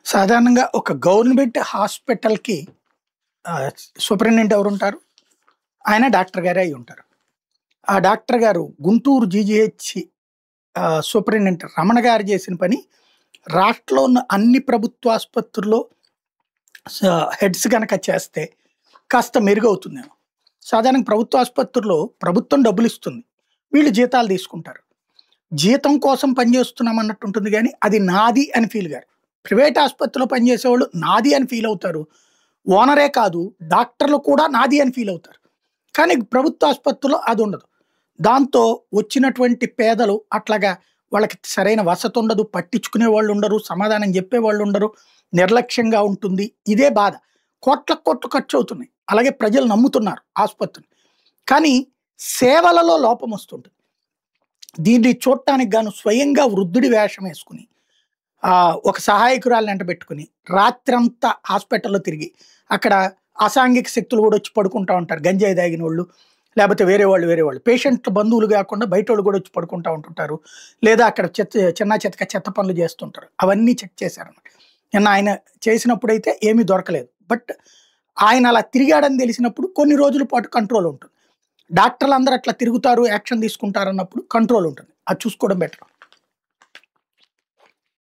సాధారణంగా ఒక గవర్నమెంట్ హాస్పిటల్‌కి సూపరింటెండెంట్ ఎవరుంటారు? ఆయన డాక్టర్ గారే అయ్యుంటారు. ఆ డాక్టర్ గారు గుంటూరు జీజీహెచ్ సూపరింటెండెంట్ రమణ గారు చేసిన పని రాష్ట్రంలో ఉన్న అన్ని ప్రభుత్వ ఆసుపత్రుల్లో స హెడ్స్ గనక చేస్తే కాస్త మెరుగవుతుందేమో. సాధారణంగా ప్రభుత్వ ఆసుపత్రుల్లో ప్రభుత్వం డబ్బులిస్తుంది. వీళ్ళు జీతాలు తీసుకుంటారు. జీతం కోసం పనిచేస్తున్నాం అన్నట్టు ఉంటుంది గానీ, అది నాది అని ఫీల్ గారు. ప్రైవేట్ ఆసుపత్రిలో పనిచేసేవాళ్ళు నాది అని ఫీల్ అవుతారు. ఓనరే కాదు, డాక్టర్లు కూడా నాది అని ఫీల్ అవుతారు. కానీ ప్రభుత్వ ఆసుపత్రిలో అదుండదు. దాంతో వచ్చినటువంటి పేదలు అట్లాగా వాళ్ళకి సరైన వసతి ఉండదు, పట్టించుకునే వాళ్ళు ఉండరు, సమాధానం చెప్పేవాళ్ళు ఉండరు, నిర్లక్ష్యంగా ఉంటుంది. ఇదే బాధ. కోట్లకు కోట్లు ఖర్చవుతున్నాయి. అలాగే ప్రజలు నమ్ముతున్నారు ఆసుపత్రిని. కానీ సేవలలో లోపం వస్తుంటుంది. దీన్ని చూడటానికి గాను స్వయంగా వృద్ధుడి వేషం వేసుకుని ఒక సహాయకురాలిని వెంటబెట్టుకుని రాత్రంతా హాస్పిటల్‌లో తిరిగి అక్కడ అసాంఘిక శక్తులు కూడా వచ్చి పడుకుంటా ఉంటారు. గంజాయి తాగినోళ్ళు, లేకపోతే వేరే వాళ్ళు. పేషెంట్ల బంధువులు కాకుండా బయటోళ్ళు కూడా వచ్చి పడుకుంటా ఉంటుంటారు. లేదా అక్కడ చితక చెత్త పనులు చేస్తుంటారు. అవన్నీ చెక్ చేశారన్నమాట. నిన్న ఆయన చేసినప్పుడైతే ఏమీ దొరకలేదు. బట్ ఆయన అలా తిరిగాడని తెలిసినప్పుడు కొన్ని రోజుల పాటు కంట్రోల్ ఉంటుంది. డాక్టర్లందరూ అట్లా తిరుగుతారు, యాక్షన్ తీసుకుంటారన్నప్పుడు కంట్రోల్ ఉంటుంది. అది చూసుకోవడం బెటర్.